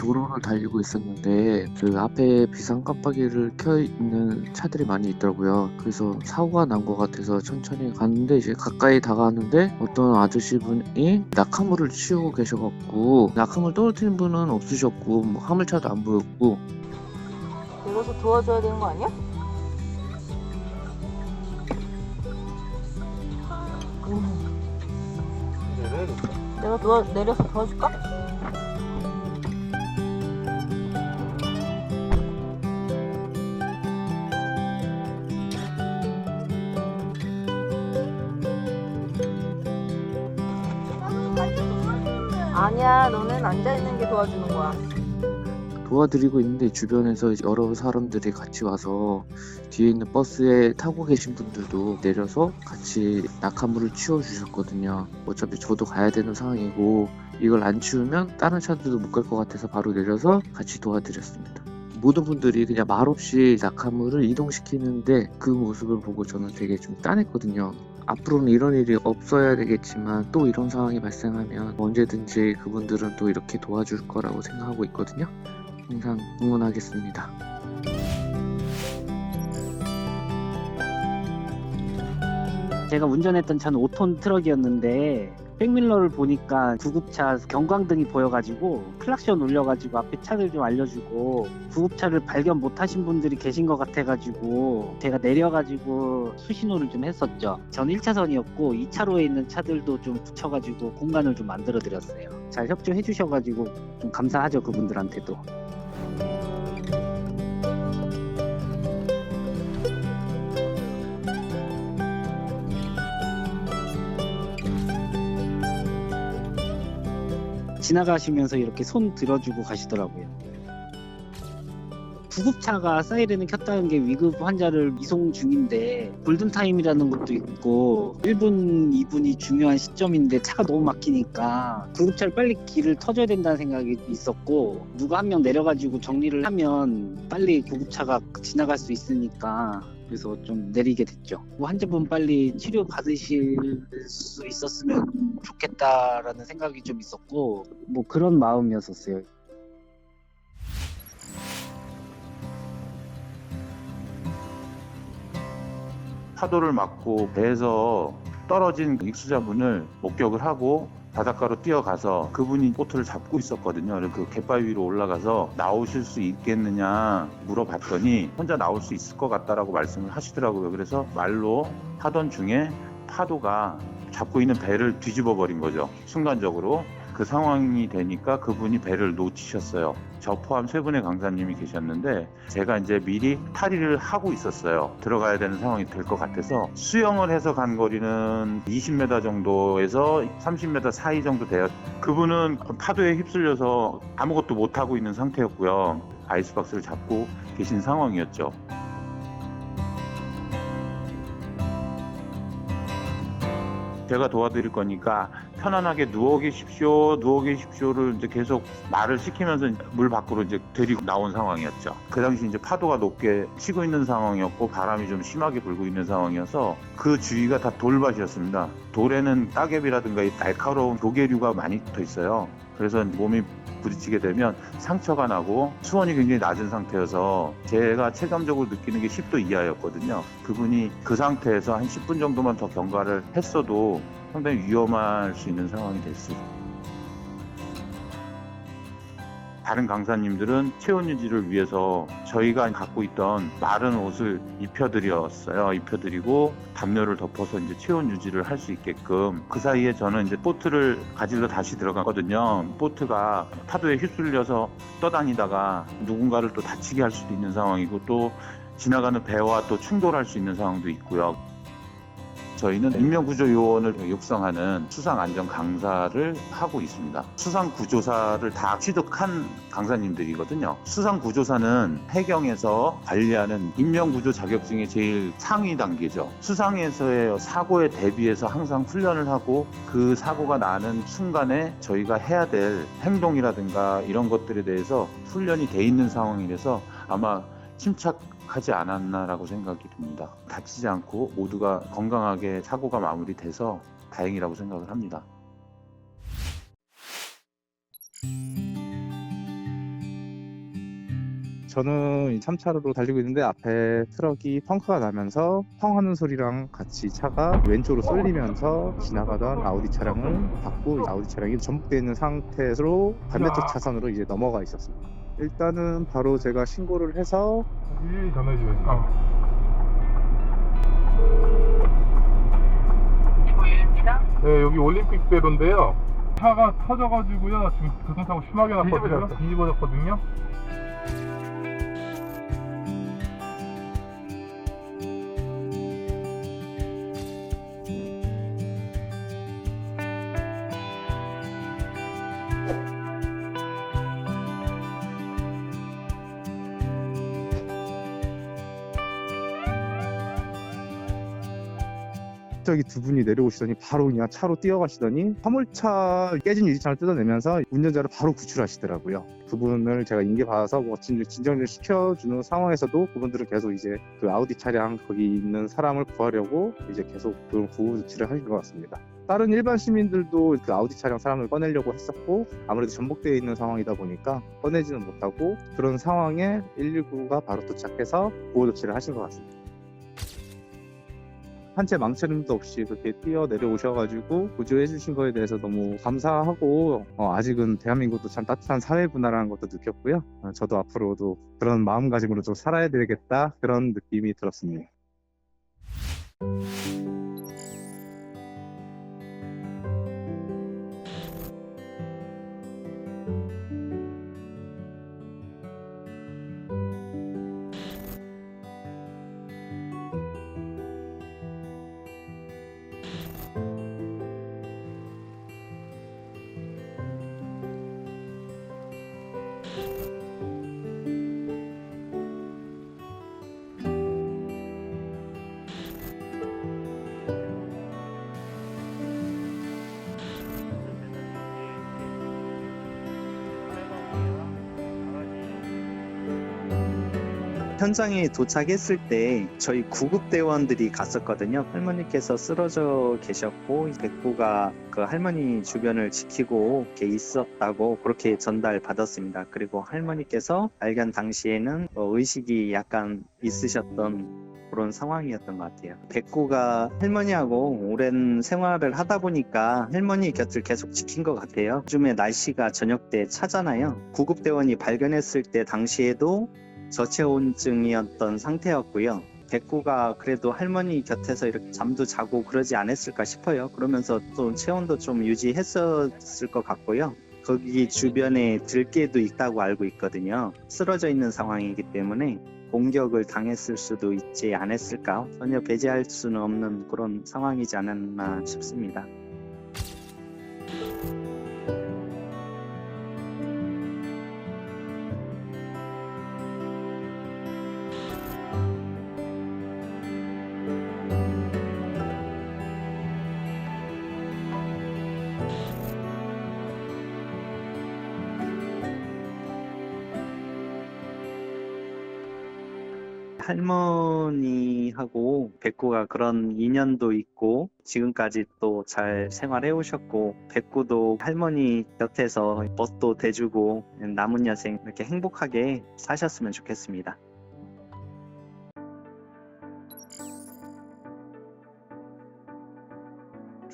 도로를 달리고 있었는데 그 앞에 비상 깜빡이를 켜 있는 차들이 많이 있더라고요. 그래서 사고가 난 것 같아서 천천히 갔는데 이제 가까이 다가왔는데 어떤 아저씨 분이 낙하물을 치우고 계셔갖고 낙하물 떨어뜨린 분은 없으셨고 뭐 화물차도 안 보였고. 내려서 도와줘야 되는 거 아니야? 내가 내려서 도와줄까? 아니야, 너는 앉아있는 게 도와주는 거야. 도와드리고 있는데 주변에서 여러 사람들이 같이 와서 뒤에 있는 버스에 타고 계신 분들도 내려서 같이 낙하물을 치워주셨거든요. 어차피 저도 가야 되는 상황이고 이걸 안 치우면 다른 차들도 못 갈 것 같아서 바로 내려서 같이 도와드렸습니다. 모든 분들이 그냥 말없이 낙하물을 이동시키는데 그 모습을 보고 저는 되게 좀 짠했거든요. 앞으로는 이런 일이 없어야 되겠지만 또 이런 상황이 발생하면 언제든지 그분들은 또 이렇게 도와줄 거라고 생각하고 있거든요. 항상 응원하겠습니다. 제가 운전했던 차는 5톤 트럭이었는데 백밀러를 보니까 구급차 경광등이 보여가지고 클락션 울려가지고 앞에 차를 좀 알려주고 구급차를 발견 못하신 분들이 계신 것 같아가지고 제가 내려가지고 수신호를 좀 했었죠. 전 1차선이었고 2차로에 있는 차들도 좀 붙여가지고 공간을 좀 만들어 드렸어요. 잘 협조해 주셔가지고 좀 감사하죠, 그분들한테도. 지나가시면서 이렇게 손 들어주고 가시더라고요. 구급차가 사이렌을 켰다는 게 위급 환자를 이송 중인데 골든타임이라는 것도 있고 1분, 2분이 중요한 시점인데 차가 너무 막히니까 구급차를 빨리 길을 터줘야 된다는 생각이 있었고 누가 한 명 내려가지고 정리를 하면 빨리 구급차가 지나갈 수 있으니까 그래서 좀 내리게 됐죠. 환자분 빨리 치료 받으실 수 있었으면 좋겠다라는 생각이 좀 있었고 뭐 그런 마음이었었어요. 파도를 맞고 배에서 떨어진 익수자분을 목격을 하고 바닷가로 뛰어가서 그분이 보트를 잡고 있었거든요. 그 갯바위 위로 올라가서 나오실 수 있겠느냐 물어봤더니 혼자 나올 수 있을 것 같다라고 말씀을 하시더라고요. 그래서 말로 하던 중에 파도가 잡고 있는 배를 뒤집어 버린 거죠. 순간적으로. 그 상황이 되니까 그분이 배를 놓치셨어요. 저 포함 3분의 강사님이 계셨는데 제가 이제 미리 탈의를 하고 있었어요. 들어가야 되는 상황이 될 것 같아서 수영을 해서 간 거리는 20m 정도에서 30m 사이 정도 돼요. 그분은 파도에 휩쓸려서 아무것도 못하고 있는 상태였고요. 아이스박스를 잡고 계신 상황이었죠. 제가 도와드릴 거니까 편안하게 누워 계십시오를 이제 계속 말을 시키면서 물 밖으로 이제 데리고 나온 상황이었죠. 그 당시 이제 파도가 높게 치고 있는 상황이었고 바람이 좀 심하게 불고 있는 상황이어서 그 주위가 다 돌밭이었습니다. 돌에는 따개비라든가 날카로운 조개류가 많이 붙어 있어요. 그래서 몸이 부딪히게 되면 상처가 나고 수온이 굉장히 낮은 상태여서 제가 체감적으로 느끼는 게 10도 이하였거든요. 그분이 그 상태에서 한 10분 정도만 더 경과를 했어도 상당히 위험할 수 있는 상황이 될 수 있어요. 다른 강사님들은 체온 유지를 위해서 저희가 갖고 있던 마른 옷을 입혀드렸어요. 입혀드리고 담요를 덮어서 이제 체온 유지를 할 수 있게끔. 그 사이에 저는 이제 보트를 가지러 다시 들어갔거든요. 보트가 파도에 휩쓸려서 떠다니다가 누군가를 또 다치게 할 수도 있는 상황이고 또 지나가는 배와 또 충돌할 수 있는 상황도 있고요. 저희는 인명구조요원을 육성하는 수상안전 강사를 하고 있습니다. 수상구조사를 다 취득한 강사님들이거든요. 수상구조사는 해경에서 관리하는 인명구조 자격증의 제일 상위 단계죠. 수상에서의 사고에 대비해서 항상 훈련을 하고 그 사고가 나는 순간에 저희가 해야 될 행동이라든가 이런 것들에 대해서 훈련이 돼 있는 상황이라서 아마 침착하지 않았나라고 생각이 듭니다. 다치지 않고 모두가 건강하게 사고가 마무리돼서 다행이라고 생각을 합니다. 저는 3차로로 달리고 있는데 앞에 트럭이 펑크가 나면서 펑 하는 소리랑 같이 차가 왼쪽으로 쏠리면서 지나가던 아우디 차량을 받고 아우디 차량이 전복되어 있는 상태로 반대쪽 차선으로 이제 넘어가 있었습니다. 일단은 바로 제가 신고를 해서 일일이 전화해줘야지. 네, 여기 올림픽대로인데요. 차가 터져가지고요. 지금 교통사고 심하게 났거든요. 뒤집어졌거든요. 갑자기 두 분이 내려오시더니 바로 그냥 차로 뛰어가시더니 화물차 깨진 유리창을 뜯어내면서 운전자를 바로 구출하시더라고요. 그분을 제가 인계받아서 뭐 진정을 시켜주는 상황에서도 그분들은 계속 이제 그 아우디 차량 거기 있는 사람을 구하려고 이제 계속 그런 구호 조치를 하신 것 같습니다. 다른 일반 시민들도 그 아우디 차량 사람을 꺼내려고 했었고 아무래도 전복되어 있는 상황이다 보니까 꺼내지는 못하고 그런 상황에 119가 바로 도착해서 구호 조치를 하신 것 같습니다. 한 채 망설임도 없이 그렇게 뛰어 내려오셔가지고 구조해 주신 거에 대해서 너무 감사하고 아직은 대한민국도 참 따뜻한 사회구나라는 것도 느꼈고요. 저도 앞으로도 그런 마음가짐으로 좀 살아야 되겠다 그런 느낌이 들었습니다. 현장에 도착했을 때 저희 구급대원들이 갔었거든요. 할머니께서 쓰러져 계셨고 백구가 그 할머니 주변을 지키고 이렇게 있었다고 그렇게 전달받았습니다. 그리고 할머니께서 발견 당시에는 의식이 약간 있으셨던 그런 상황이었던 것 같아요. 백구가 할머니하고 오랜 생활을 하다 보니까 할머니 곁을 계속 지킨 것 같아요. 요즘에 날씨가 저녁 때 차잖아요. 구급대원이 발견했을 때 당시에도 저체온증이었던 상태였고요. 백구가 그래도 할머니 곁에서 이렇게 잠도 자고 그러지 않았을까 싶어요. 그러면서 또 체온도 좀 유지했었을 것 같고요. 거기 주변에 들개도 있다고 알고 있거든요. 쓰러져 있는 상황이기 때문에 공격을 당했을 수도 있지 않았을까? 전혀 배제할 수는 없는 그런 상황이지 않았나 싶습니다. 할머니하고 백구가 그런 인연도 있고 지금까지 또 잘 생활해 오셨고 백구도 할머니 곁에서 벗도 대주고 남은 여생 이렇게 행복하게 사셨으면 좋겠습니다.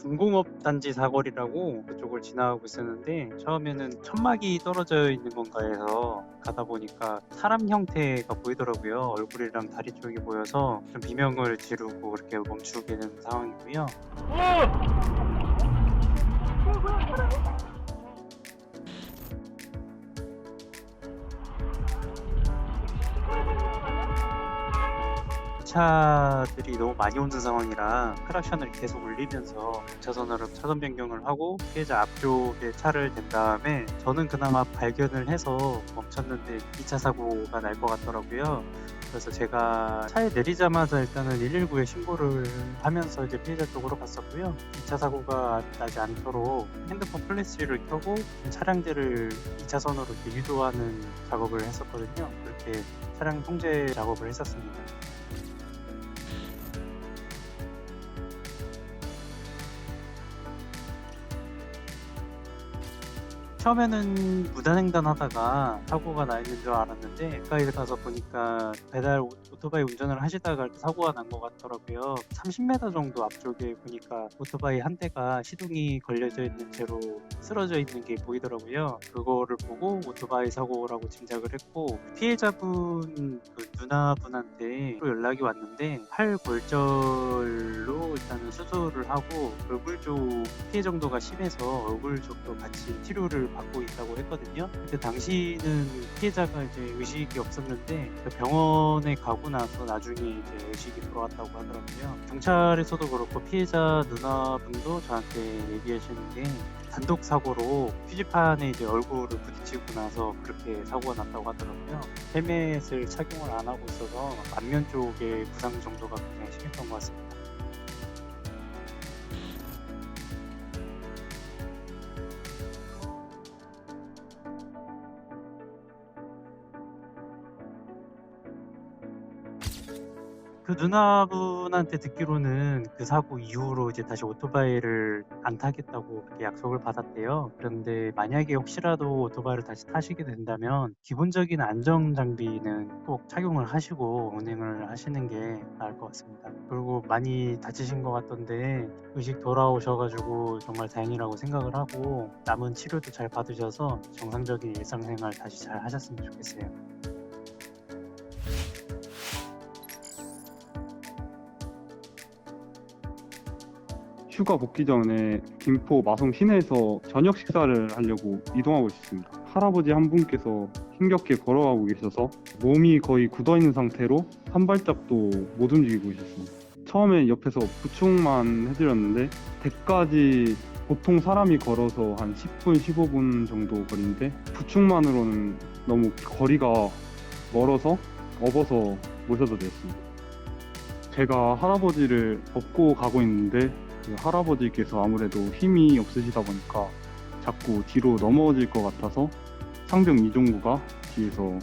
중공업 단지 사거리라고 그쪽을 지나가고 있었는데 처음에는 천막이 떨어져 있는 건가 해서 가다 보니까 사람 형태가 보이더라고요. 얼굴이랑 다리 쪽이 보여서 좀 비명을 지르고 그렇게 멈추게 된 상황이고요. 차들이 너무 많이 오는 상황이라 크락션을 계속 울리면서 차선으로 차선 변경을 하고 피해자 앞쪽에 차를 댄 다음에 저는 그나마 발견을 해서 멈췄는데 2차 사고가 날 것 같더라고요. 그래서 제가 차에 내리자마자 일단은 119에 신고를 하면서 이제 피해자 쪽으로 갔었고요. 2차 사고가 나지 않도록 핸드폰 플래시를 켜고 차량들을 2차선으로 이렇게 유도하는 작업을 했었거든요. 그렇게 차량 통제 작업을 했었습니다. 처음에는 무단횡단하다가 사고가 나 있는 줄 알았는데 가까이 가서 보니까 배달 오토바이 운전을 하시다가 사고가 난 것 같더라고요. 30m 정도 앞쪽에 보니까 오토바이 한 대가 시동이 걸려져 있는 채로 쓰러져 있는 게 보이더라고요. 그거를 보고 오토바이 사고라고 짐작을 했고, 피해자분 그 누나분한테 또 연락이 왔는데 팔 골절로 일단은 수술을 하고 얼굴 쪽 피해 정도가 심해서 얼굴 쪽도 같이 치료를 받고 있다고 했거든요. 근데 당시는 피해자가 이제 의식이 없었는데 병원에 가고 나서 나중에 이제 의식이 돌아왔다고 하더라고요. 경찰에서도 그렇고 피해자 누나분도 저한테 얘기하시는 게 단독 사고로 표지판에 이제 얼굴을 부딪히고 나서 그렇게 사고가 났다고 하더라고요. 헬멧을 착용을 안 하고 있어서 안면 쪽에 부상 정도가 굉장히 심했던 것 같습니다. 그 누나분한테 듣기로는 그 사고 이후로 이제 다시 오토바이를 안 타겠다고 그렇게 약속을 받았대요. 그런데 만약에 혹시라도 오토바이를 다시 타시게 된다면 기본적인 안전 장비는 꼭 착용을 하시고 운행을 하시는 게 나을 것 같습니다. 그리고 많이 다치신 것 같던데 의식 돌아오셔가지고 정말 다행이라고 생각을 하고 남은 치료도 잘 받으셔서 정상적인 일상생활 다시 잘 하셨으면 좋겠어요. 휴가 복귀 전에 김포 마성 시내에서 저녁 식사를 하려고 이동하고 있었습니다. 할아버지 한 분께서 힘겹게 걸어가고 계셔서 몸이 거의 굳어있는 상태로 한 발짝도 못 움직이고 계셨습니다. 처음에 옆에서 부축만 해드렸는데 댁까지 보통 사람이 걸어서 한 10분, 15분 정도 거리인데 부축만으로는 너무 거리가 멀어서 업어서 모셔도 되었습니다. 제가 할아버지를 업고 가고 있는데 그 할아버지께서 아무래도 힘이 없으시다 보니까 자꾸 뒤로 넘어질 것 같아서 상병 이종구가 뒤에서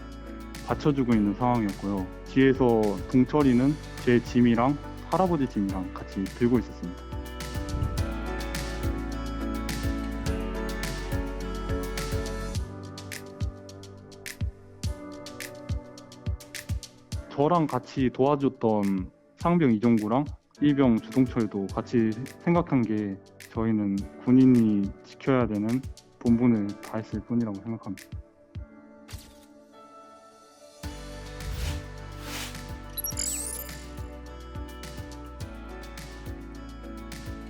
받쳐주고 있는 상황이었고요. 뒤에서 동철이는 제 짐이랑 할아버지 짐이랑 같이 들고 있었습니다. 저랑 같이 도와줬던 상병 이종구랑 일병 주동철도 같이 생각한 게 저희는 군인이 지켜야 되는 본분을 다했을 뿐이라고 생각합니다.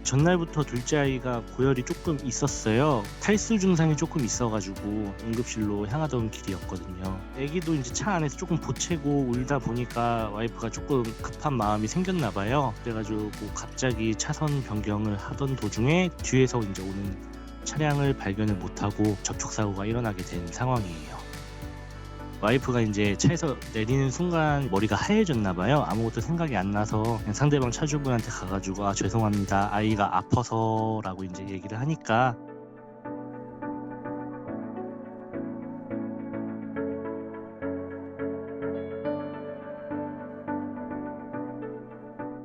전날부터 둘째 아이가 고열이 조금 있었어요. 탈수 증상이 조금 있어가지고 응급실로 향하던 길이었거든요. 아기도 이제 차 안에서 조금 보채고 울다 보니까 와이프가 조금 급한 마음이 생겼나 봐요. 그래가지고 뭐 갑자기 차선 변경을 하던 도중에 뒤에서 이제 오는 차량을 발견을 못하고 접촉사고가 일어나게 된 상황이에요. 와이프가 이제 차에서 내리는 순간 머리가 하얘졌나 봐요. 아무것도 생각이 안 나서 그냥 상대방 차주분한테 가가지고 죄송합니다, 아이가 아파서 라고 이제 얘기를 하니까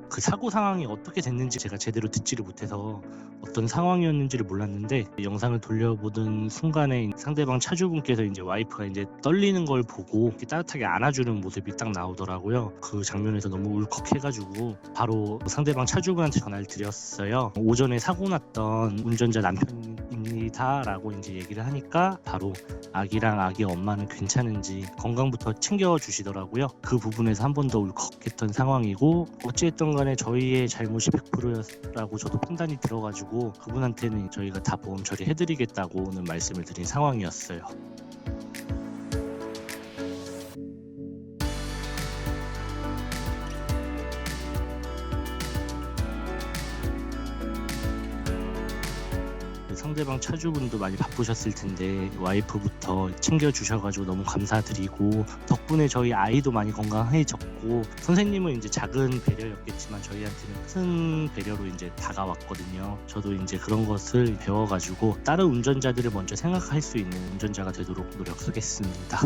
그 사고 상황이 어떻게 됐는지 제가 제대로 듣지를 못해서 어떤 상황이었는지를 몰랐는데, 영상을 돌려보던 순간에 상대방 차주분께서 이제 와이프가 이제 떨리는 걸 보고 이렇게 따뜻하게 안아주는 모습이 딱 나오더라고요. 그 장면에서 너무 울컥해가지고 바로 상대방 차주분한테 전화를 드렸어요. 오전에 사고 났던 운전자 남편입니다 라고 이제 얘기를 하니까 바로 아기랑 아기 엄마는 괜찮은지 건강부터 챙겨주시더라고요. 그 부분에서 한 번 더 울컥했던 상황이고, 어찌됐든 간에 저희의 잘못이 100%였라고 저도 판단이 들어가지고 그분한테는 저희가 다 보험 처리해드리겠다고는 말씀을 드린 상황이었어요. 상대방 차주분도 많이 바쁘셨을 텐데 와이프부터 챙겨주셔가지고 너무 감사드리고, 덕분에 저희 아이도 많이 건강해졌고, 선생님은 이제 작은 배려였겠지만 저희한테는 큰 배려로 이제 다가왔거든요. 저도 이제 그런 것을 배워가지고 다른 운전자들을 먼저 생각할 수 있는 운전자가 되도록 노력하겠습니다.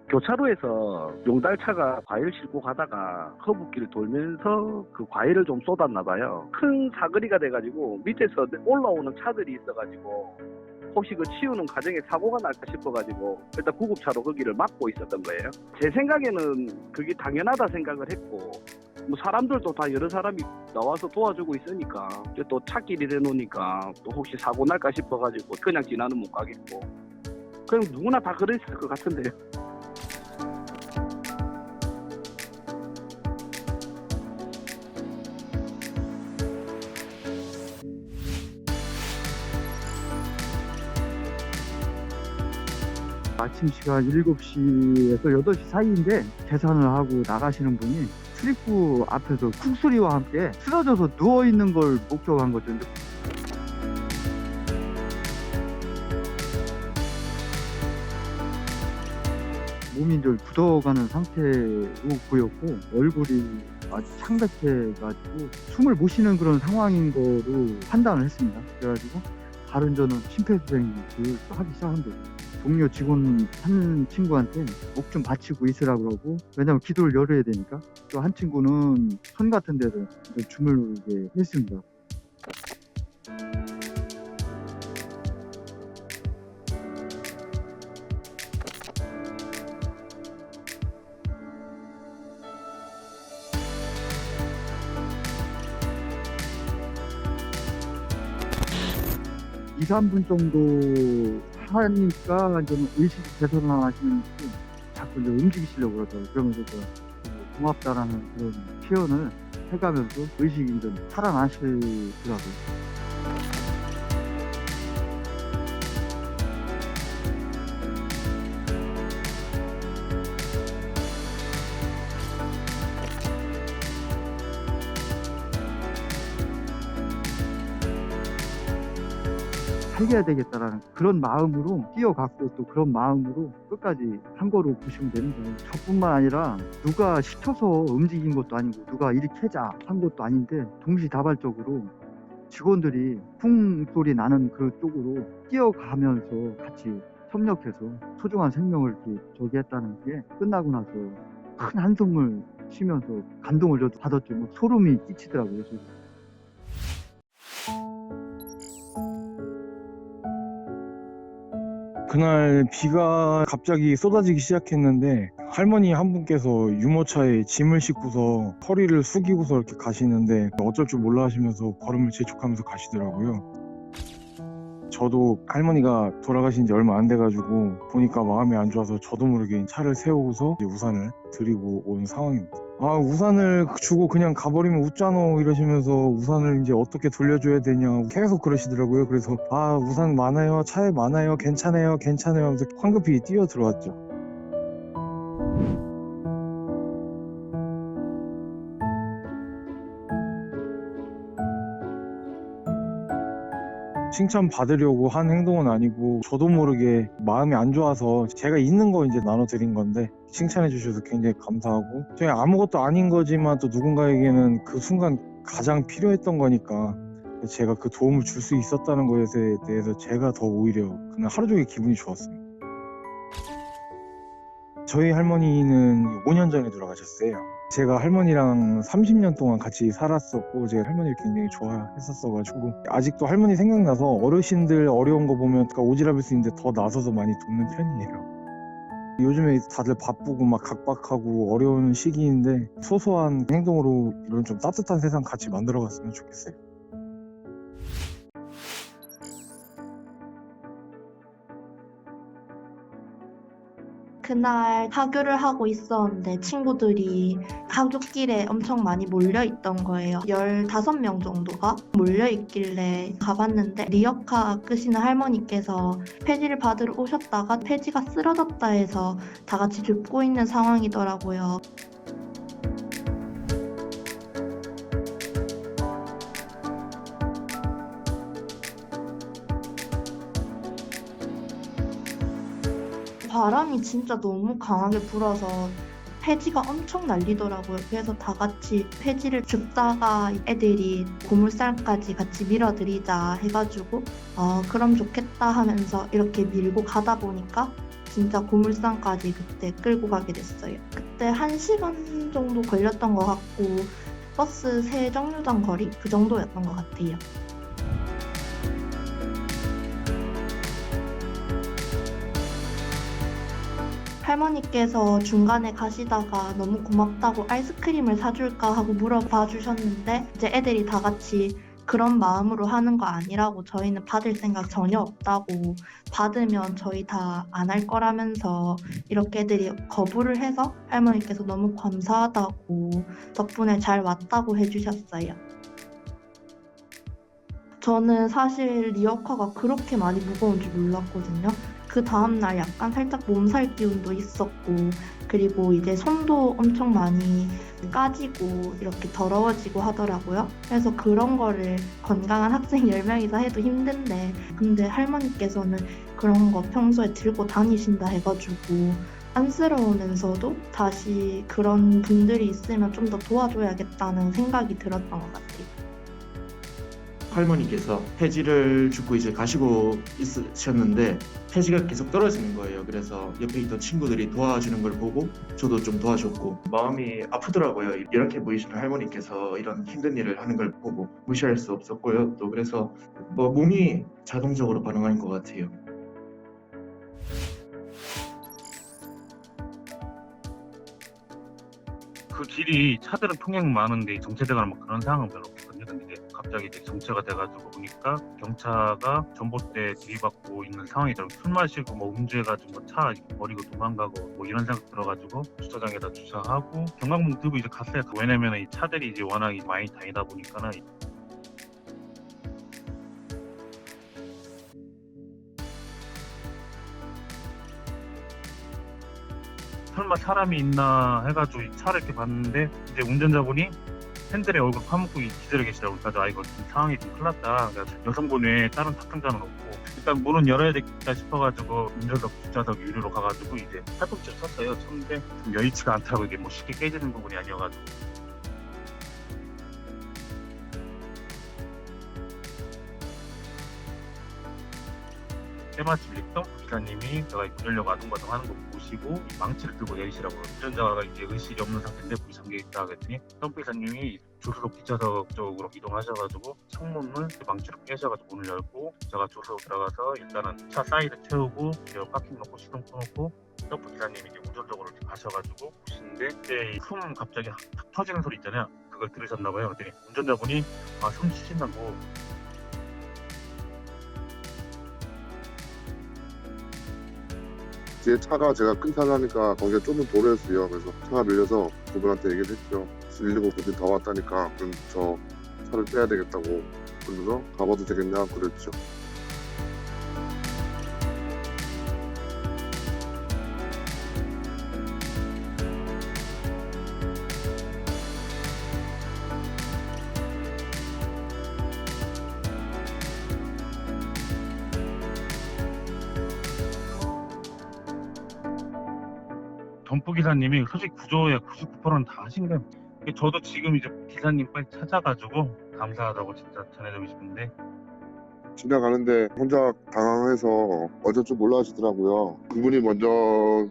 교차로에서 용달차가 과일 싣고 가다가 허브길을 돌면서 그 과일을 좀 쏟았나 봐요. 큰 사거리가 돼가지고 밑에서 올라오는 차들이 있어가지고 혹시 그 치우는 과정에 사고가 날까 싶어가지고 일단 구급차로 거기를 막고 있었던 거예요. 제 생각에는 그게 당연하다 생각을 했고 뭐 사람들도 다 여러 사람이 나와서 도와주고 있으니까 이제 또 차길이 돼놓으니까 또 혹시 사고 날까 싶어가지고 그냥 지나는 못 가겠고 그냥 누구나 다 그랬을 것 같은데요. 아침 시간 7시에서 8시 사이인데 계산을 하고 나가시는 분이 출입구 앞에서 쿵소리와 함께 쓰러져서 누워있는 걸 목격한 거죠. 몸이 이제 굳어가는 상태로 보였고 얼굴이 아주 창백해가지고 숨을 못 쉬는 그런 상황인 거로 판단을 했습니다. 그래가지고 다른 저는 심폐소생술을 하기 시작한 거죠. 동료 직원 한 친구한테 목 좀 받치고 있으라 그러고 왜냐면 기도를 열어야 되니까 또 한 친구는 손 같은 데를 주물르게 했습니다. 이, 3분 정도 하니까 좀 의식이 되살아나시는 분이 자꾸 이제 움직이시려고 그러더라고요. 그러면서 고맙다라는 그런 표현을 해가면서 의식이 좀 살아나시더라고요. 살려야 되겠다라는 그런 마음으로 뛰어갔고 또 그런 마음으로 끝까지 한 거로 보시면 됩니다. 저뿐만 아니라 누가 시켜서 움직인 것도 아니고 누가 이리 캐자 한 것도 아닌데 동시다발적으로 직원들이 쿵 소리 나는 그 쪽으로 뛰어가면서 같이 협력해서 소중한 생명을 이렇게 저기 했다는 게 끝나고 나서 큰 한숨을 쉬면서 감동을 저도 받았죠. 뭐 소름이 끼치더라고요. 저도. 그날 비가 갑자기 쏟아지기 시작했는데 할머니 한 분께서 유모차에 짐을 싣고서 허리를 숙이고서 이렇게 가시는데 어쩔 줄 몰라 하시면서 걸음을 재촉하면서 가시더라고요. 저도 할머니가 돌아가신 지 얼마 안 돼가지고 보니까 마음이 안 좋아서 저도 모르게 차를 세우고서 이제 우산을 드리고 온 상황입니다. 아, 우산을 주고 그냥 가버리면 웃잖아 이러시면서 우산을 이제 어떻게 돌려줘야 되냐 계속 그러시더라고요. 그래서 아, 우산 많아요, 차에 많아요, 괜찮아요 하면서 황급히 뛰어 들어왔죠. 칭찬 받으려고 한 행동은 아니고 저도 모르게 마음이 안 좋아서 제가 있는 거 이제 나눠드린 건데 칭찬해 주셔서 굉장히 감사하고 저희 아무것도 아닌 거지만 또 누군가에게는 그 순간 가장 필요했던 거니까 제가 그 도움을 줄 수 있었다는 것에 대해서 제가 더 오히려 그냥 하루 종일 기분이 좋았습니다. 저희 할머니는 5년 전에 돌아가셨어요. 제가 할머니랑 30년 동안 같이 살았었고 제가 할머니를 굉장히 좋아했었어가지고 아직도 할머니 생각나서 어르신들 어려운 거 보면 오지랖일 수 있는데 더 나서서 많이 돕는 편이에요. 요즘에 다들 바쁘고 막 각박하고 어려운 시기인데 소소한 행동으로 이런 좀 따뜻한 세상 같이 만들어갔으면 좋겠어요. 그날 하교를 하고 있었는데 친구들이 하굣길에 엄청 많이 몰려있던 거예요. 15명 정도가 몰려있길래 가봤는데 리어카 끄시는 할머니께서 폐지를 받으러 오셨다가 폐지가 쓰러졌다 해서 다 같이 죽고 있는 상황이더라고요. 바람이 진짜 너무 강하게 불어서 폐지가 엄청 날리더라고요. 그래서 다 같이 폐지를 줍다가 애들이 고물상까지 같이 밀어드리자 해가지고 그럼 좋겠다 하면서 이렇게 밀고 가다 보니까 진짜 고물상까지 그때 끌고 가게 됐어요. 그때 1시간 정도 걸렸던 것 같고 버스 3정류장 거리 그 정도였던 것 같아요. 할머니께서 중간에 가시다가 너무 고맙다고 아이스크림을 사줄까 하고 물어봐 주셨는데 이제 애들이 다 같이 그런 마음으로 하는 거 아니라고 저희는 받을 생각 전혀 없다고 받으면 저희 다 안 할 거라면서 이렇게 애들이 거부를 해서 할머니께서 너무 감사하다고 덕분에 잘 왔다고 해주셨어요. 저는 사실 리어카가 그렇게 많이 무거운 줄 몰랐거든요. 그 다음날 약간 살짝 몸살 기운도 있었고 그리고 이제 손도 엄청 많이 까지고 이렇게 더러워지고 하더라고요. 그래서 그런 거를 건강한 학생 10명이서 해도 힘든데 근데 할머니께서는 그런 거 평소에 들고 다니신다 해가지고 안쓰러우면서도 다시 그런 분들이 있으면 좀 더 도와줘야겠다는 생각이 들었던 것 같아요. 할머니께서 폐지를 줍고 이제 가시고 있으셨는데 폐지가 계속 떨어지는 거예요. 그래서 옆에 있던 친구들이 도와주는 걸 보고 저도 좀 도와줬고 마음이 아프더라고요. 이렇게 보이시는 할머니께서 이런 힘든 일을 하는 걸 보고 무시할 수 없었고요. 또 그래서 몸이 자동적으로 반응하는 것 같아요. 그 길이 차들은 통행 많은데 정체되거나 뭐 그런 상황은 별로 없거든요. 근데 이제 갑자기 이제 정체가 돼가지고 보니까 경차가 전봇대 들이받고 있는 상황이더라고요. 술 마시고 뭐 음주해가지고 뭐 차 버리고 도망가고 뭐 이런 생각 들어가지고 주차장에다 주차하고 경광등 들고 이제 갔어요. 왜냐면 이 차들이 이제 워낙 많이 다니다 보니까는 설마 사람이 있나 해가지고 이 차를 이렇게 봤는데 이제 운전자분이 핸들에 얼굴 파묻고 기절해 계시더라고요. 그래서 이거 좀 상황이 좀 큰일 났다. 그래서 여성분 외에 다른 탑승자는 없고 일단 문은 열어야 되겠다 싶어가지고 운전석 뒷좌석 유리로 가가지고 이제 팔꿈치를 쳤어요. 쳤는데 좀 여의치가 않더라고요. 이게 뭐 쉽게 깨지는 부분이 아니어가지고. 때마침 릭터 기사님이 제가 열려고 아둥바둥 하는 거 보시고 망치를 들고 내리시라고 운전자가 이제 의식이 없는 상태인데 불이 잠겨있다 그랬더니 점프 기사님이 조수석 뒷좌석 쪽으로 이동하셔가지고 창문을 망치로 깨셔가지고 문을 열고 제가 조수석 들어가서 일단은 차 사이드 채우고 파킹 놓고 시동 켜놓고 점프 기사님이 이제 운전석으로 가셔가지고 보시는데 그때 숨 갑자기 탁 터지는 소리 있잖아요. 그걸 들으셨나봐요. 그랬더니 운전자분이 숨 쉬신다고 제 차가 제가 큰 차라니까 거기가 좁은 도로였어요. 그래서 차가 밀려서 그분한테 얘기를 했죠. 119 분이 더 왔다니까 그럼 저 차를 빼야 되겠다고 그러면서 가봐도 되겠냐 그랬죠. 점프 기사님이 솔직히 구조의 99%는 다 하신 거예요. 저도 지금 이제 기사님 빨리 찾아가지고 감사하다고 진짜 전해드리고 싶은데 지나가는데 혼자 당황해서 어쩔 줄 몰라 하시더라고요. 그분이 먼저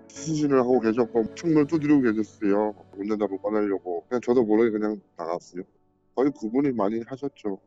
수신을 하고 계셨고 창문을 두드리고 계셨어요. 운전자분 꺼내려고. 그냥 저도 모르게 그냥 나갔어요. 거의 그분이 많이 하셨죠.